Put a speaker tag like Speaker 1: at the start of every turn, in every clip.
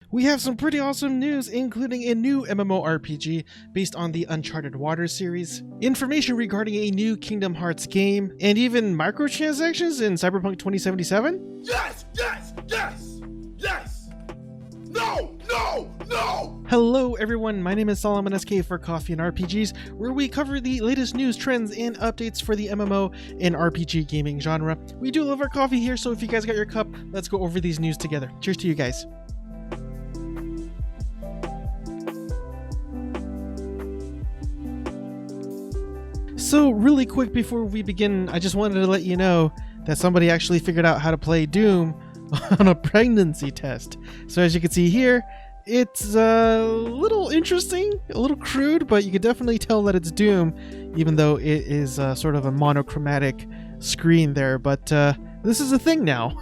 Speaker 1: We have some pretty awesome news, including a new MMORPG based on the Uncharted Waters series, information regarding a new Kingdom Hearts game, and even microtransactions in Cyberpunk 2077?
Speaker 2: Yes! Yes! Yes! Yes! No! No! No!
Speaker 1: Hello everyone, my name is Solomon SK for Coffee and RPGs, where we cover the latest news, trends, and updates for the MMO and RPG gaming genre. We do love our coffee here, so if you guys got your cup, let's go over these news together. Cheers to you guys. So really quick before we begin, I just wanted to let you know that somebody actually figured out how to play Doom on a pregnancy test. So as you can see here, it's a little interesting, a little crude, but you can definitely tell that it's Doom, even though it is sort of a monochromatic screen there. But this is a thing now.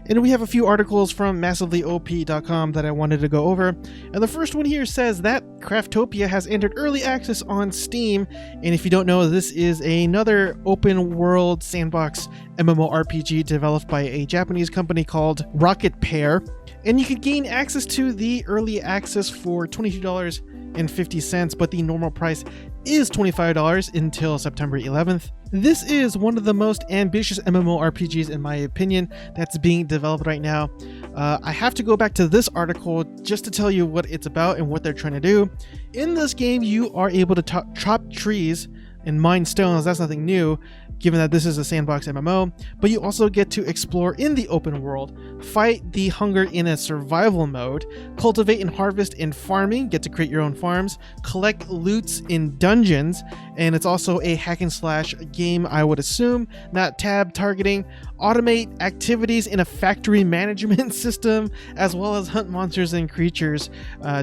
Speaker 1: And we have a few articles from massivelyoP.com that I wanted to go over. And the first one here says that Craftopia has entered early access on Steam. And if you don't know, this is another open world sandbox MMORPG developed by a Japanese company called Rocket Pair. And you can gain access to the early access for $22.50, but the normal price is $25 until September 11th. This is one of the most ambitious MMORPGs in my opinion that's being developed right now. I have to go back to this article just to tell you what it's about and what they're trying to do. In this game, you are able to chop trees and mine stones. That's nothing new, given that this is a sandbox MMO, but you also get to explore in the open world, fight the hunger in a survival mode, cultivate and harvest in farming, get to create your own farms, collect loots in dungeons, and it's also a hack and slash game, I would assume, not tab targeting, automate activities in a factory management system, as well as hunt monsters and creatures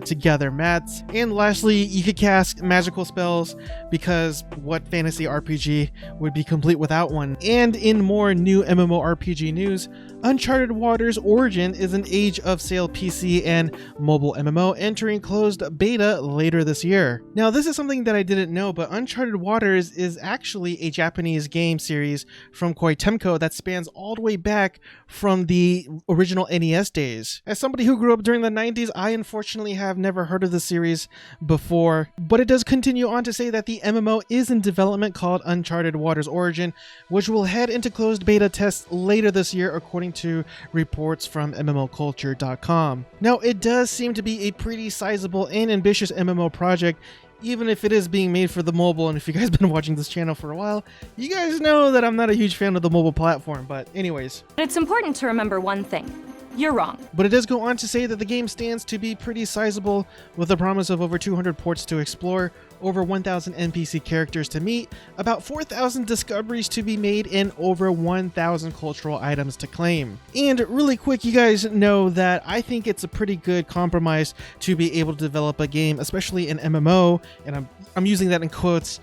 Speaker 1: to gather mats. And lastly, you could cast magical spells, because what fantasy RPG would be complete without one? And in more new MMORPG news, Uncharted Waters Origin is an Age of Sail PC and mobile MMO entering closed beta later this year. Now, this is something that I didn't know, but Uncharted Waters is actually a Japanese game series from Koei Tecmo that spans all the way back from the original NES days. As somebody who grew up during the 90s, I unfortunately have never heard of the series before, but it does continue on to say that the MMO is in development called Uncharted Waters Origin, which will head into closed beta tests later this year, according to reports from MMOculture.com. Now, it does seem to be a pretty sizable and ambitious MMO project, even if it is being made for the mobile. And if you guys have been watching this channel for a while, you guys know that I'm not a huge fan of the mobile platform, but anyways.
Speaker 3: It's important to remember one thing. You're wrong.
Speaker 1: But it does go on to say that the game stands to be pretty sizable, with a promise of over 200 ports to explore, over 1,000 NPC characters to meet, about 4,000 discoveries to be made, and over 1,000 cultural items to claim. And really quick, you guys know that I think it's a pretty good compromise to be able to develop a game, especially an MMO, and I'm using that in quotes,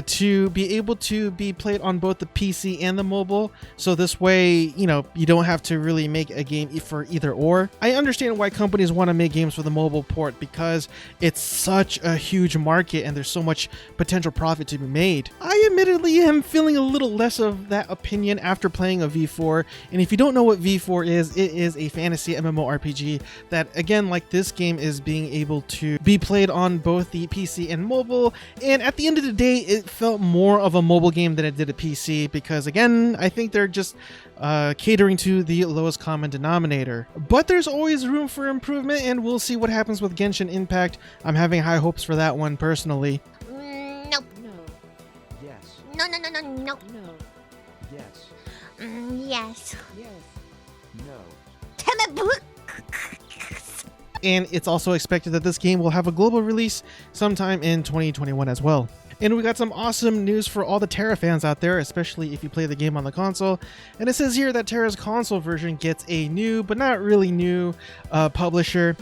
Speaker 1: to be able to be played on both the PC and the mobile. So this way, you know, you don't have to really make a game for either or. I understand why companies want to make games for the mobile port, because it's such a huge market and there's so much potential profit to be made. I admittedly am feeling a little less of that opinion after playing a V4. And if you don't know what V4 is, it is a fantasy MMORPG that, again, like this game, is being able to be played on both the PC and mobile. And at the end of the day, it felt more of a mobile game than it did a PC, because again, I think they're just catering to the lowest common denominator. But there's always room for improvement, and we'll see what happens with Genshin Impact. I'm having high hopes for that one personally.
Speaker 4: Nope.
Speaker 5: No. Yes.
Speaker 4: No, no, no, no, no.
Speaker 5: No. Yes.
Speaker 4: Yes.
Speaker 5: Yes. No.
Speaker 1: And it's also expected that this game will have a global release sometime in 2021 as well. And we got some awesome news for all the TERA fans out there, especially if you play the game on the console. And it says here that TERA's console version gets a new, but not really new, publisher.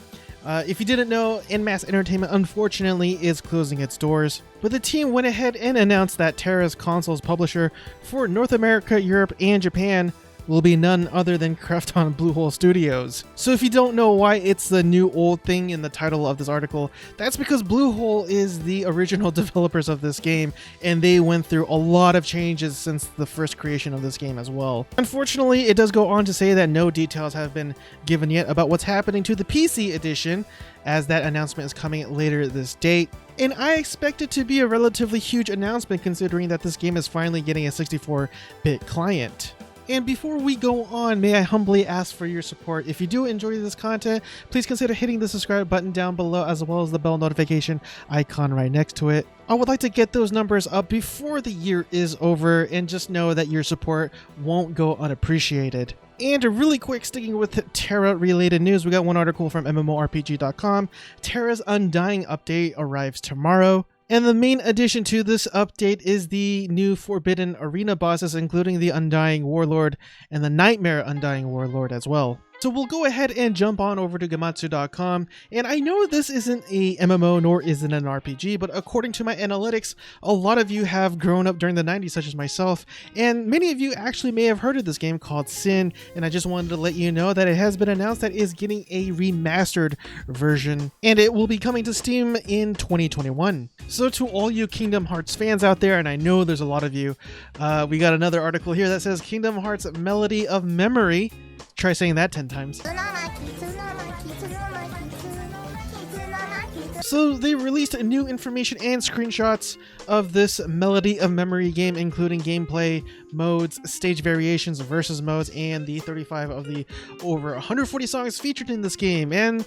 Speaker 1: If you didn't know, En-Masse Entertainment unfortunately is closing its doors. But the team went ahead and announced that TERA's console's publisher for North America, Europe, and Japan will be none other than Krafton Bluehole Studios. So if you don't know why it's the new old thing in the title of this article, that's because Bluehole is the original developers of this game, and they went through a lot of changes since the first creation of this game as well. Unfortunately, it does go on to say that no details have been given yet about what's happening to the PC edition, as that announcement is coming later this date. And I expect it to be a relatively huge announcement considering that this game is finally getting a 64-bit client. And before we go on, may I humbly ask for your support. If you do enjoy this content, please consider hitting the subscribe button down below as well as the bell notification icon right next to it. I would like to get those numbers up before the year is over, and just know that your support won't go unappreciated. And really quick, sticking with TERA related news, we got one article from MMORPG.com. TERA's Undying update arrives tomorrow. And the main addition to this update is the new Forbidden Arena bosses, including the Undying Warlord and the Nightmare Undying Warlord as well. So we'll go ahead and jump on over to Gematsu.com, and I know this isn't a MMO nor is it an RPG, but according to my analytics, a lot of you have grown up during the 90s, such as myself, and many of you actually may have heard of this game called Sin, and I just wanted to let you know that it has been announced that it is getting a remastered version, and it will be coming to Steam in 2021. So to all you Kingdom Hearts fans out there, and I know there's a lot of you, we got another article here that says Kingdom Hearts Melody of Memory. Try saying that 10 times. So they released new information and screenshots of this Melody of Memory game, including gameplay modes, stage variations, versus modes, and the 35 of the over 140 songs featured in this game. And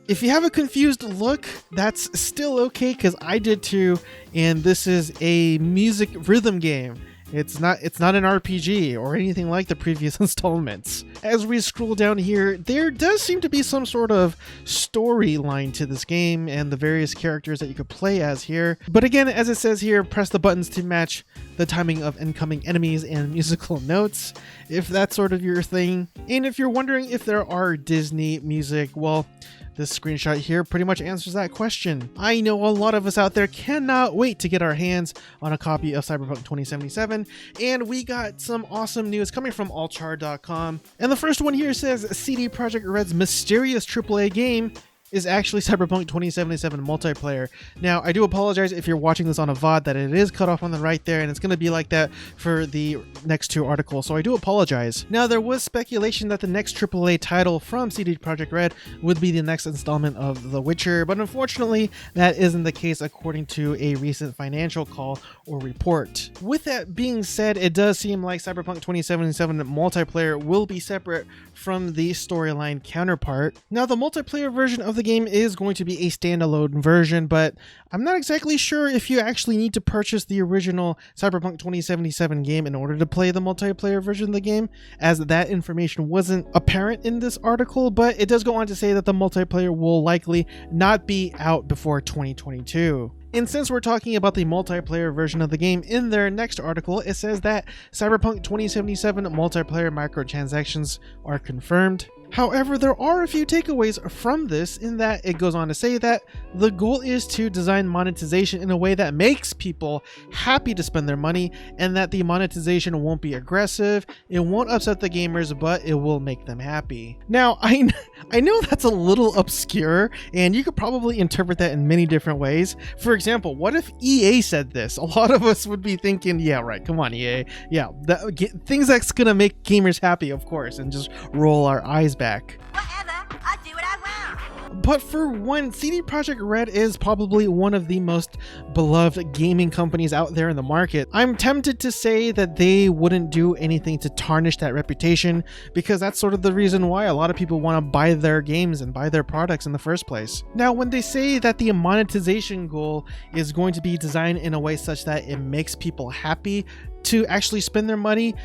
Speaker 1: if you have a confused look, that's still okay, because I did too, and this is a music rhythm game. It's not an RPG or anything like the previous installments. As we scroll down here, there does seem to be some sort of storyline to this game and the various characters that you could play as here. But again, as it says here, press the buttons to match the timing of incoming enemies and musical notes, if that's sort of your thing. And if you're wondering if there are Disney music, well, this screenshot here pretty much answers that question. I know a lot of us out there cannot wait to get our hands on a copy of Cyberpunk 2077, and we got some awesome news coming from allchar.com. And the first one here says CD Projekt Red's mysterious AAA game is actually Cyberpunk 2077 multiplayer. Now, I do apologize if you're watching this on a VOD that it is cut off on the right there, and it's going to be like that for the next two articles, so I do apologize. Now, there was speculation that the next AAA title from CD Projekt Red would be the next installment of The Witcher, but unfortunately, that isn't the case according to a recent financial call or report. With that being said, it does seem like Cyberpunk 2077 multiplayer will be separate from the storyline counterpart. Now, the multiplayer version of the game is going to be a standalone version, but I'm not exactly sure if you actually need to purchase the original Cyberpunk 2077 game in order to play the multiplayer version of the game, as that information wasn't apparent in this article, but it does go on to say that the multiplayer will likely not be out before 2022. And since we're talking about the multiplayer version of the game, in their next article, it says that Cyberpunk 2077 multiplayer microtransactions are confirmed. However, there are a few takeaways from this, in that it goes on to say that the goal is to design monetization in a way that makes people happy to spend their money, and that the monetization won't be aggressive, it won't upset the gamers, but it will make them happy. Now, I know that's a little obscure, and you could probably interpret that in many different ways. For example, what if EA said this? A lot of us would be thinking, yeah, right, come on, EA. Yeah, things that's gonna make gamers happy, of course, and just roll our eyes back.
Speaker 6: Whatever, I do what I want.
Speaker 1: But for one, CD Projekt Red is probably one of the most beloved gaming companies out there in the market. I'm tempted to say that they wouldn't do anything to tarnish that reputation, because that's sort of the reason why a lot of people want to buy their games and buy their products in the first place. Now, when they say that the monetization goal is going to be designed in a way such that it makes people happy to actually spend their money,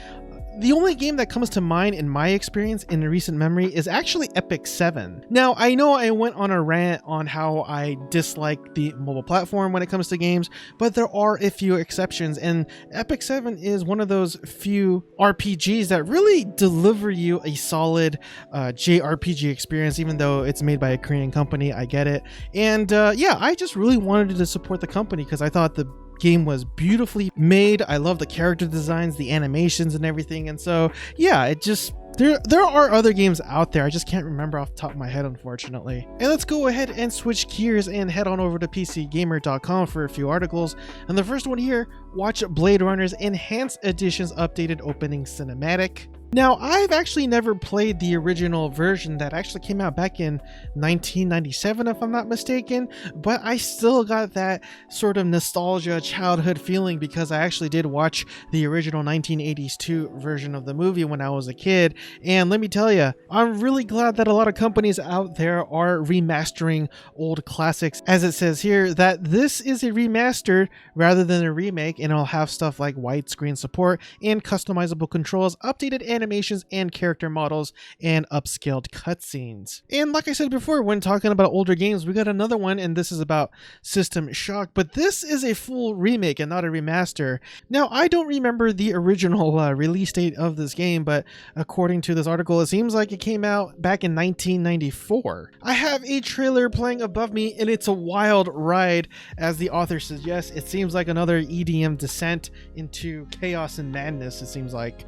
Speaker 1: the only game that comes to mind in my experience in recent memory is actually Epic 7. Now, I know I went on a rant on how I dislike the mobile platform when it comes to games, but there are a few exceptions, and Epic 7 is one of those few RPGs that really deliver you a solid JRPG experience, even though it's made by a Korean company. I get it. And yeah, I just really wanted to support the company because I thought the game was beautifully made. I love the character designs, the animations and everything. And so yeah, it just there are other games out there. I just can't remember off the top of my head, unfortunately. And let's go ahead and switch gears and head on over to PCGamer.com for a few articles. And the first one here, watch Blade Runner's Enhanced Edition's updated opening cinematic. Now, I've actually never played the original version that actually came out back in 1997, if I'm not mistaken, but I still got that sort of nostalgia childhood feeling because I actually did watch the original 1980s 2 version of the movie when I was a kid. And let me tell you, I'm really glad that a lot of companies out there are remastering old classics. As it says here, that this is a remaster rather than a remake, and it'll have stuff like widescreen support and customizable controls, updated animations and character models, and upscaled cutscenes. And like I said before, when talking about older games, we got another one, and this is about System Shock, but this is a full remake and not a remaster. Now, I don't remember the original release date of this game, but according to this article, it seems like it came out back in 1994. I have a trailer playing above me, and it's a wild ride. As the author suggests, it seems like another EDM Descent into chaos and madness, it seems like.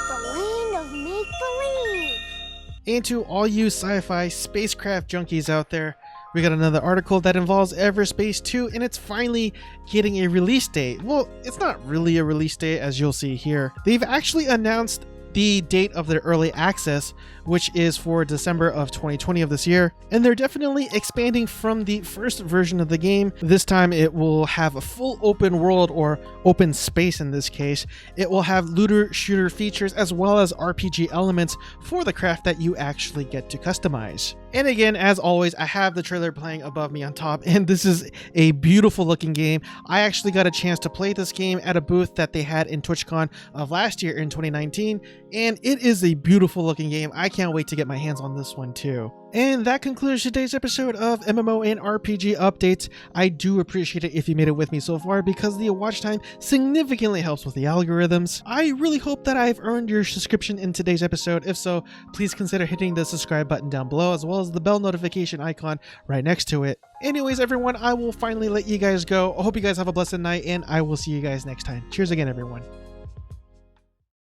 Speaker 4: The land of make-believe.
Speaker 1: And to all you sci-fi spacecraft junkies out there, we got another article that involves Everspace 2, and it's finally getting a release date. Well, it's not really a release date, as you'll see here. They've actually announced the date of their early access, which is for December of 2020 of this year, and they're definitely expanding from the first version of the game. This time it will have a full open world, or open space in this case. It will have looter shooter features as well as RPG elements for the craft that you actually get to customize. And again, as always, I have the trailer playing above me on top, and this is a beautiful looking game. I actually got a chance to play this game at a booth that they had in TwitchCon of last year in 2019, and it is a beautiful looking game. I can't wait to get my hands on this one too. And that concludes today's episode of MMO and RPG updates. I do appreciate it if you made it with me so far, because the watch time significantly helps with the algorithms. I really hope that I've earned your subscription in today's episode. If so, please consider hitting the subscribe button down below, as well as the bell notification icon right next to it. Anyways, everyone, I will finally let you guys go. I hope you guys have a blessed night, and I will see you guys next time. Cheers again, everyone.